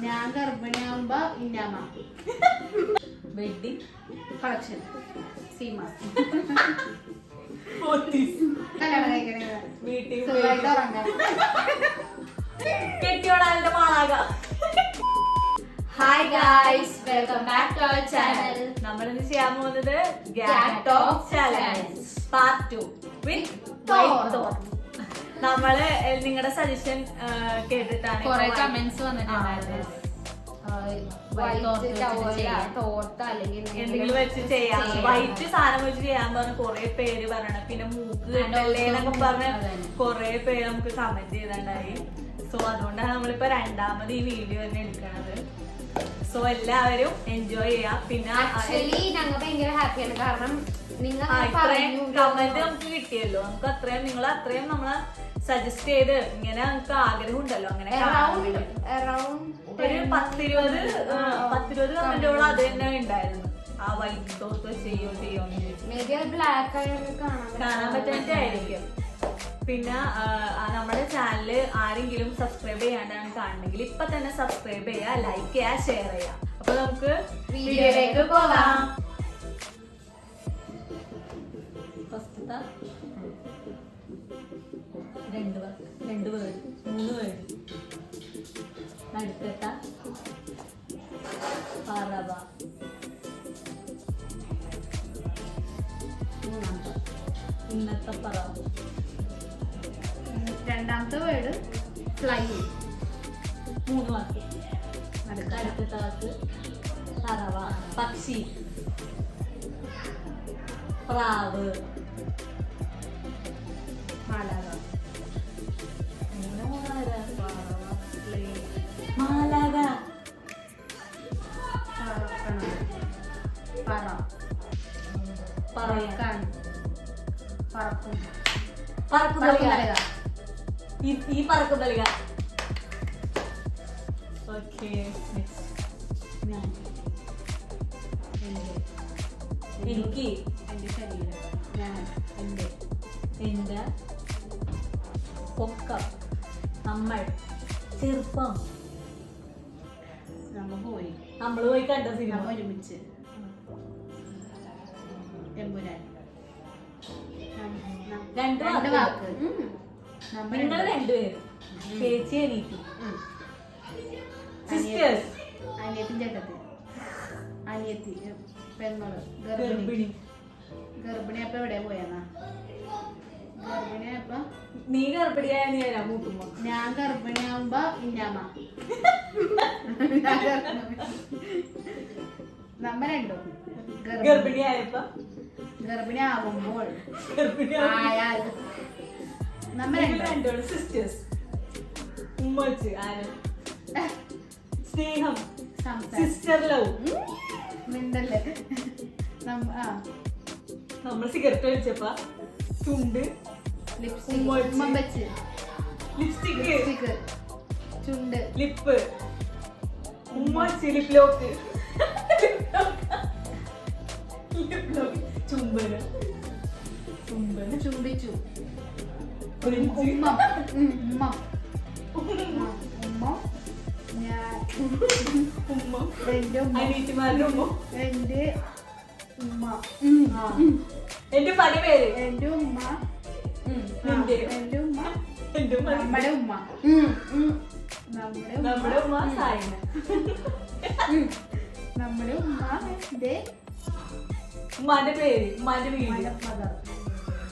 ഞാൻ ഗർഭിണിയാവുമ്പോ ഇന്നാമ വെഡിങ് കളക്ഷൻ സീമ കല്യാണം കഴിക്കണേ വീട്ടിൽ സുഖമായിട്ട് ഉറങ്ങാം. കെട്ടിയോടാന്റെ മാളാക. Hi guys, welcome back to our channel. നമ്മളിന്ന് ചെയ്യാൻ പോകുന്നത് gang talk challenge part 2 with നമ്മള് നിങ്ങളുടെ സജഷൻ കേട്ടിട്ടാണ് കുറെ കമന്റ്സ് വന്നിട്ടുണ്ടായിരുന്നു. എന്തെങ്കിലും വെച്ച് ചെയ്യാം, വൈറ്റ് സാധനം വെച്ച് ചെയ്യാൻ പറഞ്ഞ് കുറെ പേര് പറയണം. പിന്നെ മൂക്ക് കെട്ടല്ലേന്നൊക്കെ പറഞ്ഞ് കുറെ പേര് നമുക്ക് കമന്റ് ചെയ്തിട്ടുണ്ടായി. സോ അതുകൊണ്ടാണ് നമ്മളിപ്പോ രണ്ടാമത് ഈ വീഡിയോ തന്നെ എടുക്കണത്. സോ എല്ലാവരും എൻജോയ് ചെയ്യാം. പിന്നെ ഞങ്ങൾ ഭയങ്കര ഹാപ്പിയാണ്, കാരണം ഇത്രയും കമന്റ് നമുക്ക് കിട്ടിയല്ലോ. നമുക്ക് അത്രയും നിങ്ങൾ അത്രയും നമ്മളെ സജസ്റ്റ് ചെയ്ത് ഇങ്ങനെ നമുക്ക് ആഗ്രഹം ഉണ്ടല്ലോ അങ്ങനെ ഒരു 10-20 കമന്റുകളും അത് തന്നെ ഉണ്ടായിരുന്നു. ആ വൈറ്റ് ടോപ്പ് കാണാൻ പറ്റായിട്ടായിരിക്കും. പിന്നെ നമ്മുടെ ചാനല് ആരെങ്കിലും സബ്സ്ക്രൈബ് ചെയ്യാണ്ടാണ് കാണുന്നെങ്കിൽ ഇപ്പൊ തന്നെ സബ്സ്ക്രൈബ് ചെയ്യാ, ലൈക്ക് ചെയ്യാ, ഷെയർ ചെയ്യാം. അപ്പൊ നമുക്ക് വീഡിയോയിലേക്ക് പോകാം. ഫസ്റ്റത്തെ 2 വേർഡ് 3 വേർഡ് നടുക്കത്ത പറവ. ഇന്നത്തെ പറവ. രണ്ടാമത്തെ വേർഡ് ഫ്ലൈ. 3 വാക്ക്. അടുത്ത വാക്ക് പറവ, പക്ഷി, പ്രാവ്, മാലാക. മാലാക, പറ, പറക്കാൻ, പറക്കും, പറക്കുമ്പലിക. ഈ പറക്കുമ്പലിക. ഓക്കെ, എനിക്ക് എന്റെ ശരീരം, ഞാൻ എന്റെ പൊക്കം, നമ്മൾ, ചെറുപ്പം, നമ്മൾ പോയി കണ്ട സിനിമ ഒരുമിച്ച്, എമ്പുരാൻ. 2 വാക്ക്. നിങ്ങൾ 2 പേരും ചേച്ചി അനിയത്തി, സിസ്റ്റേഴ്സ്. അനിയത്തി ചേട്ടത്തി, അനിയത്തി പെണ്ണോള്, ഗർഭിണി. ഗർഭിണി അപ്പൊ എവിടെ പോയെന്നാ? ഗർഭിണി അപ്പൊ നീ ഗർഭിണിയായ നീ വരാ മൂട്ടുമ്പോ. ഞാൻ ഗർഭിണിയാവുമ്പോ ഇന്നാമ നമ്മ രണ്ടും ഗർഭിണിയായപ്പോ ഗർഭിണി ആവുമ്പോൾ ആയാൽ നമ്മ രണ്ടും സിസ്റ്റേഴ്സ്. ഉമ്മച്ച് ആരും സ്നേഹം, സിസ്റ്റർ ലവ്. മിണ്ടല്ലേ. നമ്മൾ സിഗരറ്റ് വലിച്ചപ്പ ചുണ്ട്, ലിപ്സ്റ്റിക്, ലിപ്സ്റ്റിക്, ചുണ്ട്, ലിപ്പ്, ഉമ്മച്ച്, ലിപ് ലോക്ക്, ചുംബന, ചുംബിച്ചു, ഉമ്മ, ഞാൻ അനീറ്റിമാരുടെ ഉമ്മ, എന്റെ ഉമ്മ, എന്റെ പല പേര്, എന്റെ ഉമ്മ, എന്റെ ഉമ്മ, നമ്മുടെ ഉമ്മ, നമ്മുടെ ഉമ്മ സായന, നമ്മുടെ ഉമ്മ, എന്റെ ഉമ്മാന്റെ പേര്, ഉമ്മാന്റെ വീട്, മദർ.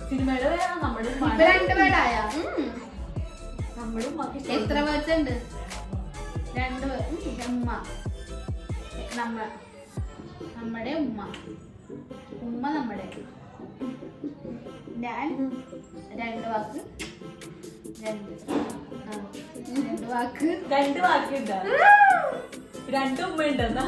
സിനിമയുടെ പേരാണ് നമ്മുടെ ഇപ്പൊ 2 പേരായ. നമ്മുടെ ഉമ്മക്ക് എത്ര പേർച്ചുണ്ട്? 2 ഉമ്മ, നമ്മുടെ ഉമ്മ, ഉമ്മ നമ്മുടെ. ഞാൻ 2 വാക്ക്, 2 വാക്ക്, 2 വാക്കുണ്ടാ? 2 ഉമ്മ ഉണ്ടെന്നാ?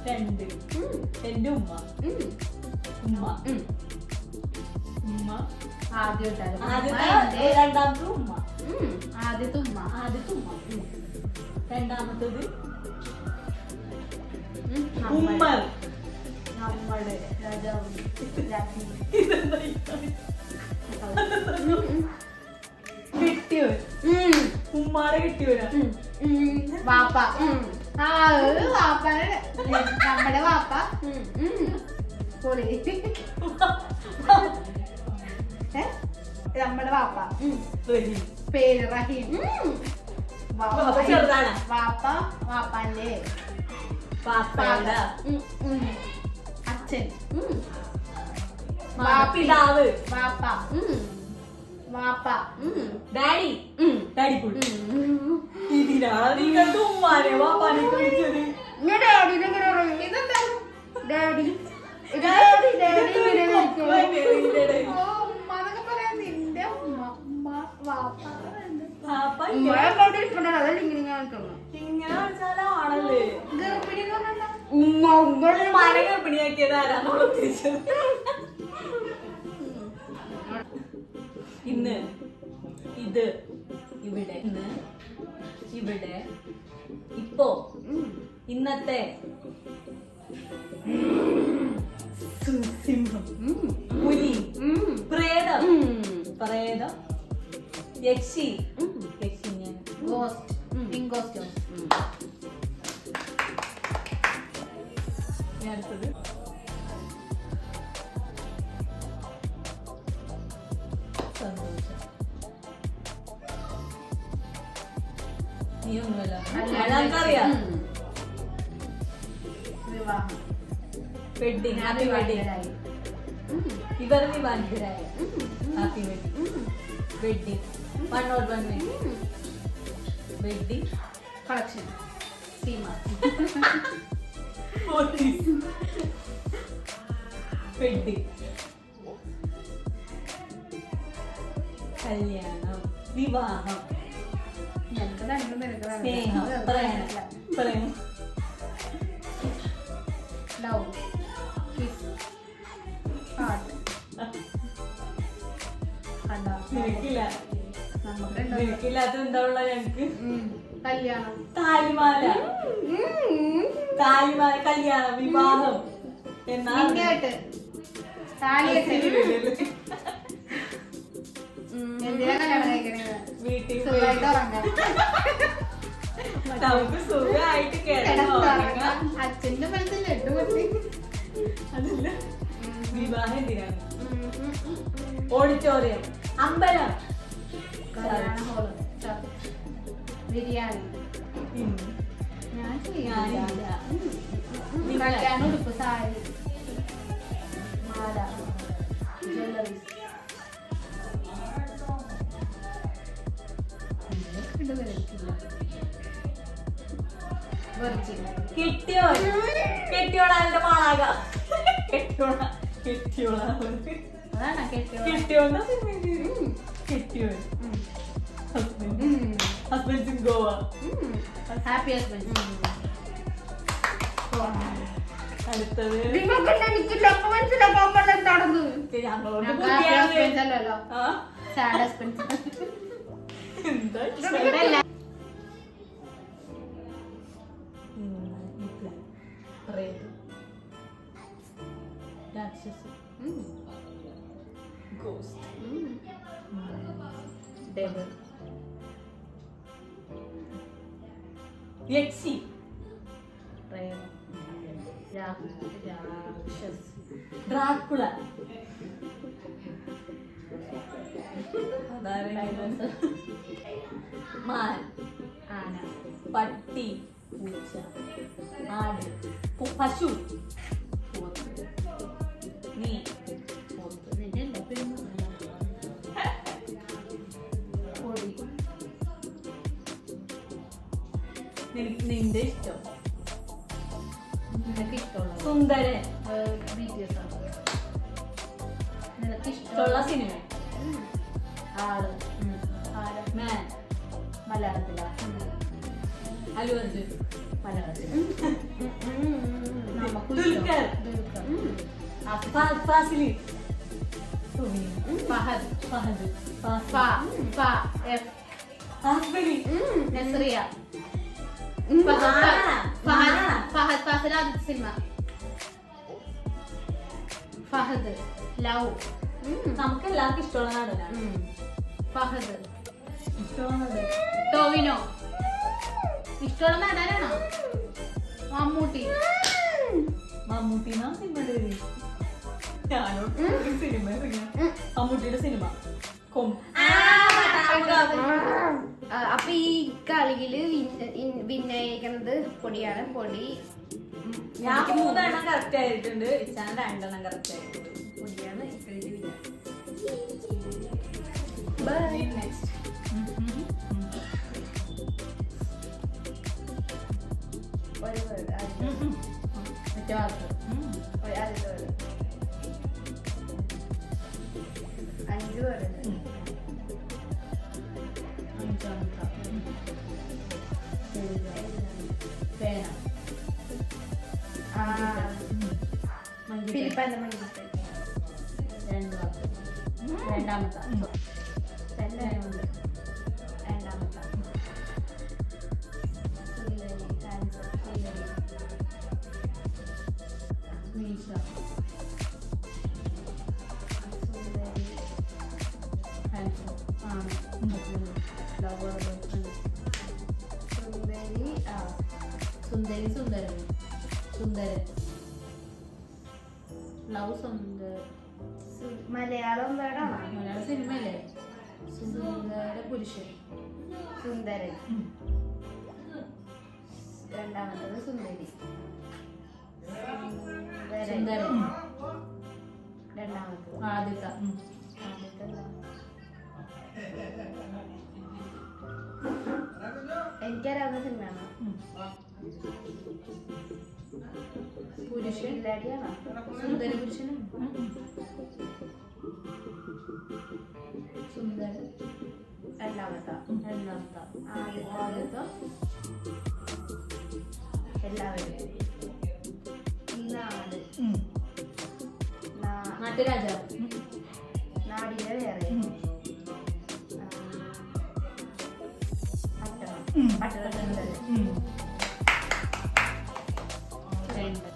2 എന്റെ ഉമ്മ, ഉമ്മ, ഉമ്മ ആദ്യം രണ്ടാമത്തെ ഉമ്മ, ആദ്യത്തെ ഉമ്മ, രണ്ടാമത്തത് ഉമ്മ, നമ്മുടെ രാജാവ്, രാജ്ഞി. കെട്ടിയോൻ ഉമ്മാടെ കെട്ടിയോനാ വാപ്പ ആ വാപ്പ നമ്മുടെ വാപ്പ പൊളി നമ്മുടെ വാപ്പ പേര് റഹീം ചെറുതാണ് വാപ്പ വാപ്പാന്റെ അച്ഛൻ പിതാവ് വാപ്പ വാപ്പ ഡാഡി ഡാഡി കൂടി ഇതിനാണ് നിങ്ങൾക്ക് ഉമ്മാനെ വാപ്പാനെ വിളിച്ചത് ഡാഡി ഇങ്ങനെ വിളിച്ചാലാണല്ലേ ഗർഭിണി ഉമ്മാനെ ഗർഭിണിയാക്കിയത് ആരാന്നോട് ഉദ്ദേശിച്ചത് ഇന്ന് ഇത് ഇവിടെ ഇന്ന് ഇവിടെ ഇപ്പോ ഇന്നത്തെ സിംഹം പുലി പ്രേതം പ്രേതം യക്ഷി യക്ഷി ഞാൻ അടുത്തത് സന്തോഷം നീ ഒന്നുമല്ല നമുക്കറിയാം വിവാഹം വെഡിങ് ഹാപ്പി വെഡിങ് ഇവർ വിവാഹിതരായ happy wedding wedding 101 wedding wedding collection Seema wedding കല്യാണം വിവാഹം സ്നേഹം പ്രേമം ലവ് കിസ് ഹാർട്ട് നിനക്കില്ല നിനക്കില്ലാത്ത എന്താ ഉള്ള ഞങ്ങക്ക് കല്യാണം താലിമാല താലിമാല കല്യാണം വിവാഹം എന്നാ വീട്ടിൽ നമുക്ക് സുഖമായിട്ട് അച്ഛന്റെ മനസ്സിൽ ലഡു പൊട്ടി അതല്ല വിവാഹം എന്തിനാണ് ഓഡിറ്റോറിയം അമ്പലം കല്യാണ ഹോള് ബിരിയാണി ഞാൻ ഞാനില്ല കല്യാണ ഉടുപ്പ് സാരി മാല ജ്വല്ലറീസ് കെട്ടിയോൻ കെട്ടിയോളാന്റെ മാളാക കെട്ടിയോള കെട്ടിയോള അതാണ് കെട്ടിയോണ്ട കെട്ടിയോൻ husband in Goa happy husband അടുത്തത് അല്ലല്ലോ സാഡ് ഹസ്ബൻഡ് എന്താ രാക്ഷസി ഗോസ്റ്റ് ഡെവിൾ യക്ഷി പ്രേമം രാക്ഷസ് ഡ്രാക്കുള മാൻ ആന പട്ടി പൂച്ച ആട് പശു നീ പൊടി നിന്റെ ഇഷ്ടം നിനക്ക് ഇഷ്ടമുള്ള സുന്ദരൻ BTS ആണ് നിനക്ക് ഇഷ്ടമുള്ള ഇഷ്ടമുള്ള സിനിമ ആള് മാൻ മലയാളത്തില അല്ലു അർജുൻ മലയാളത്തിൽ ദുൽഖർ ഫാസിലി ഫഹദ് ഫഹദ് നസ്രിയ ഫഹദ് ഫാസിൽ ആദ്യത്തെ സിനിമ ഫഹദ് ലവ് നമുക്ക് എല്ലാവർക്കും ഇഷ്ടമുള്ള നടനാണ് ഫഹദ് ടോവിനോ. ഇഷ്ടമുള്ള നടനാണോ? മമ്മൂട്ടി. മമ്മൂട്ടിന്നാ സിനിമയുടെ പേര്. ഞാനോട് സിനിമ മമ്മൂട്ടിയുടെ സിനിമ അപ്പൊ ഈ കളിയില് വിന്നയിക്കുന്നത് പൊടിയാണ്. പൊടി ഞാൻ 3 എണ്ണം കറക്റ്റ് ആയിട്ടുണ്ട്. ഇച്ചാൻ 2 എണ്ണം കറക്റ്റ് ആയിട്ടുണ്ട്. പൊടിയാണ് ഇക്കളിയില് വിന്നർ. നെക്സ്റ്റ് ഒരു വേർഡ് മറ്റേ വാക്ക്. ആദ്യത്തെ വേർഡ് 5 വേർഡ്. പേന. ഫിലിപ്പാന്റെ മഞ്ചിട്ട് 2 വാക്ക്. രണ്ടാമത്തെ. രണ്ടാമത്തെ മീശ. സുന്ദരി സുന്ദരൻ. സുന്ദരൻ. ലവ് സുന്ദർ. മലയാളം വേർഡാണോ? മലയാള സിനിമയല്ലേ? സുന്ദര പുരുഷൻ. സുന്ദരൻ. രണ്ടാമത്തത് സുന്ദരി. സുന്ദരൻ. രണ്ടാമത്തത് ആദ്യത്തെ. എനിക്കറിയാവുന്ന സിനിമയാണോ? പുരുഷൻ. ഇല്ലാടിയാണോ? സുന്ദര പുരുഷനും. സുന്ദരൻ. രണ്ടാമത്തെ. രണ്ടാമത്തെ. ആദ്യത്തെ എല്ലാവരും. നാട്ടുരാജാവ്. നാടിന്റെ വേറെ. പട്ടണം. രണ്ട്.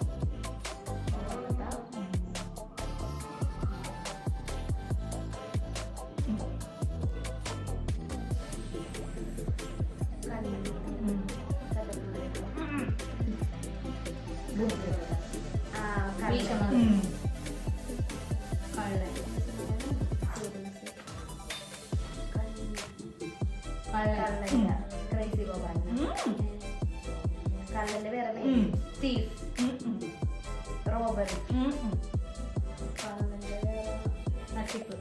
ക്രൈസി ഗോപാലൻ. കള്ളന്റെ വേറെ സ്റ്റീവ്. റോബർട്ട്. കള്ളന്റെ തട്ടിപ്പ്.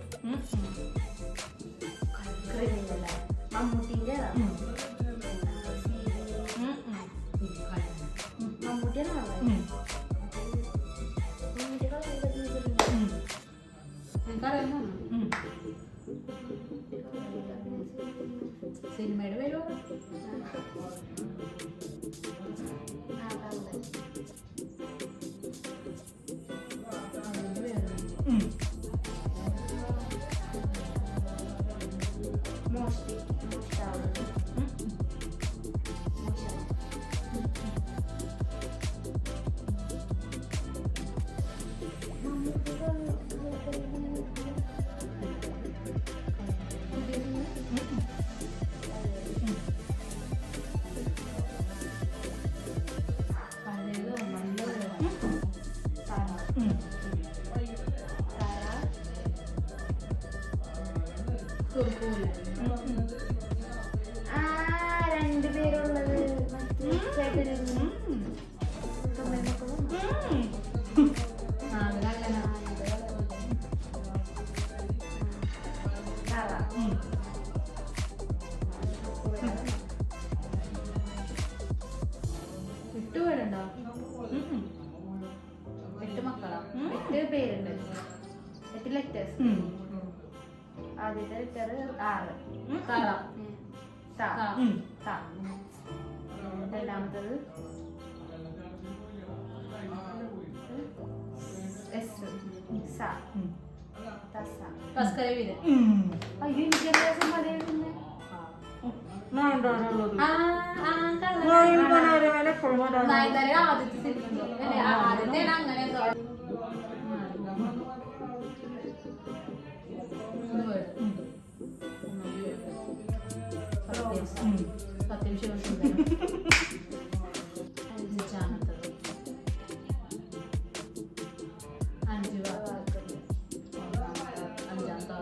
ക്രിമിനൽ. മമ്മൂട്ടിന്റെ മമ്മൂട്ടിയാണ്. എനിക്കറിയാമോ സിനിമയുടെ പേരോ? അതിന്റെ പേര് മോഷ്ടി. പഴയതോ നല്ലതോ? കുറുക്കൂല. രണ്ടുപേരുള്ളത് ചേട്ടന്. വിട്ടുപോയിട്ടുണ്ടോ? 8 മക്കളാ? 8 പേരുണ്ട്. 8 ലെറ്റേഴ്സ്. ആദ്യത്തെ ലെറ്റർ 6. തറ. രണ്ടാമത്തത് എസ്. തസ്കര വീരൻ. അയ്യോ എനിക്കറിയാം മലയാളം. നയൻതാര ആദ്യത്തെ സിനിമ അല്ലേ? ആദ്യത്തെ അങ്ങനെ എന്തോ. 3 വേർഡ്. സത്യം ശിവസുന്ദരം. അഞ്ചാമത്തത് 5 വാക്കുകൾ. അഞ്ചാമത്തെ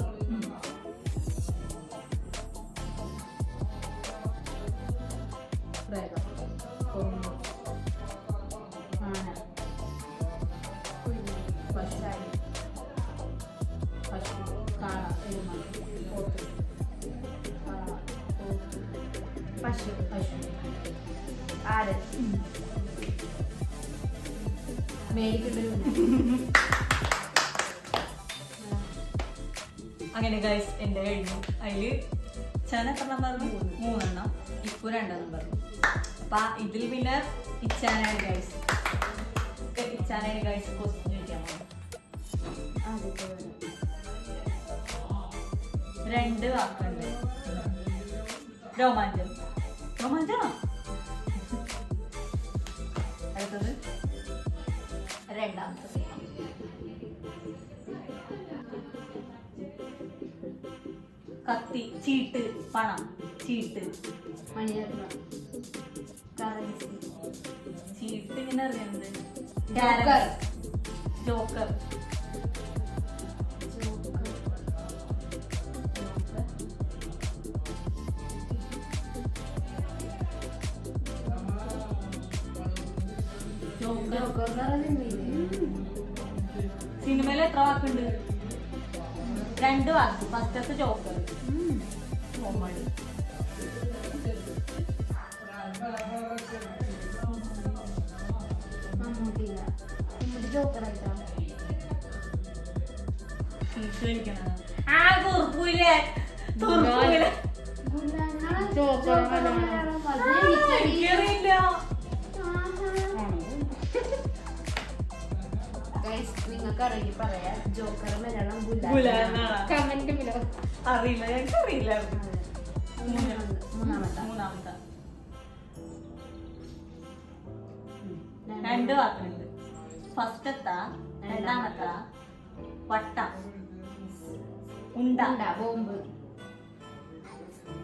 പ്രേതം, കൊമ്പ്, ആന, പശു, കാള, എരുമ, പോത്ത്, പശു, പശു, ആട്, മേടിക്കൊണ്ടൊരു അങ്ങനെ ഗൈസ് എന്റെ കഴിഞ്ഞു. അതില് ചന എത്ര പറഞ്ഞു? 3 എണ്ണം. ഇപ്പൊ 2 എണ്ണം പറഞ്ഞു. അപ്പൊ ഇതിൽ പിന്നെ ഇച്ചാനാണ് ഗൈസ് ക്വസ്റ്റ്യൻ ചോദിക്കാൻ പോകുന്നത്. ആദ്യത്തെ പേര് 2 വാക്കുണ്ട്. രോമാഞ്ചം. രോമാഞ്ചമാണോ? അടുത്തത് രണ്ടാമത്തെ കത്തി, ചീട്ട്, പണം, ചീട്ട്, മണിരത്നം, കറൻസി, ചീട്ട് ഇങ്ങനെ അറിയുന്നത് ജോക്കർ. ജോക്കർ, സിനിമയിൽ എത്ര വാക്കുണ്ട്? 2 വാക്ക്. ഫസ്റ്റത്തെ ജോക്കർ. കോമഡി. തുറക്കൂലേ നിങ്ങൾക്ക് അറിയില്ല പറയാ. ജോക്കർ മലയാളം കമന്റ് അറിയില്ല, ഞങ്ങൾക്ക് അറിയില്ല. മൂന്നാമത്തെ മൂന്നാമത്തെ 2 വാക്കുണ്ട്. ഫസ്റ്റത്തെ, രണ്ടാമത്തെ വട്ടം, ഉണ്ട, ബോംബ്,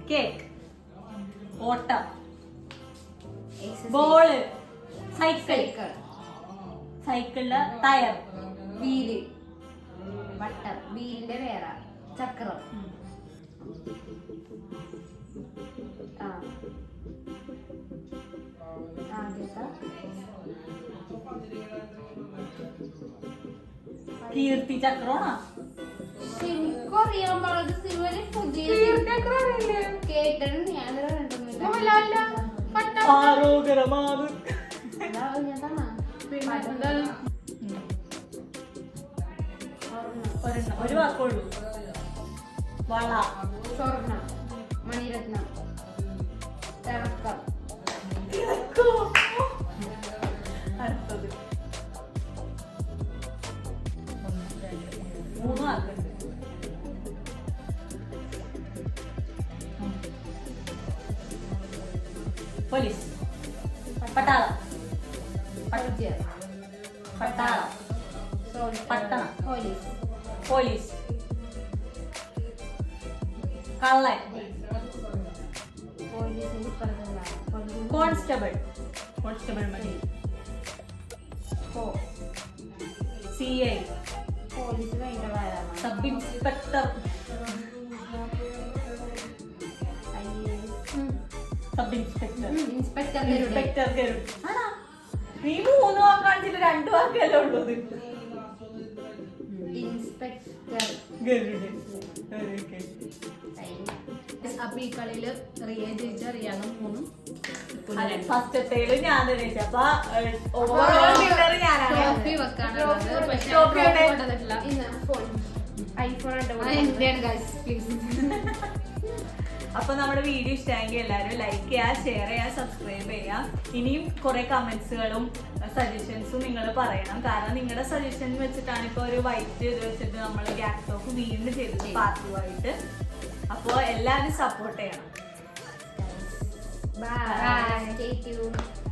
കേക്ക്, ഓട്ടം, ബോള്, സൈക്കിൾ, സൈക്കിളില് ടയർ, വീല്, വട്ടം, വീലിന്റെ വേറെ, ചക്രം, ആദ്യത്തെ കീർത്തി ചക്രമാണോ? എനിക്കറിയാൻ പാടില്ല. സിനിമയില് പുതിയ കേട്ടിട്ടുണ്ട്. ഞാൻ ആരോഗ്യമാണ്. ഒരു വാക്കുള്ളൂ. വള, സ്വർണം, മണിരത്നം, തിളക്കം, അടുത്തത് 3 വാക്കുണ്ട്. പോലീസ്, പട്ടാളം, പട്ടാളം, പട്ടണം, പോലീസ്, പോലീസ്, കള്ളൻ, പോലീസിന്റെ കോൺസ്റ്റബിൾ, കോൺസ്റ്റബിൾ മതി, CI, പോലീസ് ഭയങ്കര വരാണ്. Sub inspector, sub inspector, inspector inspector Garud. നീ 3 വാക്കാണിച്ചിട്ട് 2 വാക്കല്ലേ ഉള്ളത്. ഇൻസ്പെക്ടർ ഗരുഡ്. അപ്പൊ ഈ കളിയില് റിയ ജയിച്ച റിയാനും 3 ഫസ്റ്റത്തേല് ഞാൻ ജയിച്ചു. അപ്പൊ ഓവറോൾ വിന്നർ ഞാനാണ്. ട്രോഫി വെക്കാനുള്ളത്. പക്ഷെ ട്രോഫി ട്രോഫി കൊണ്ടുവന്നിട്ടില്ല. ഐഫോൺ എന്റെയാണ് ഗൈസ്, പ്ലീസ്. അപ്പൊ നമ്മുടെ വീഡിയോ ഇഷ്ടമെങ്കിൽ എല്ലാവരും ലൈക്ക് ചെയ്യുക, ഷെയർ ചെയ്യുക, സബ്സ്ക്രൈബ് ചെയ്യുക. ഇനിയും കുറെ കമന്റ്സുകളും സജഷൻസും നിങ്ങൾ പറയണം. കാരണം നിങ്ങളുടെ സജഷൻ വെച്ചിട്ടാണ് ഇപ്പൊ ഒരു വൈറ്റ് ഇത് വെച്ചിട്ട് നമ്മൾ ഗ്യാപ് ടോക്ക് വീണ്ടും ചെയ്തത് പാർട്ട് 2 ആയിട്ട്. അപ്പോൾ എല്ലാവരും സപ്പോർട്ട് ചെയ്യണം. ബൈ. Stay tuned.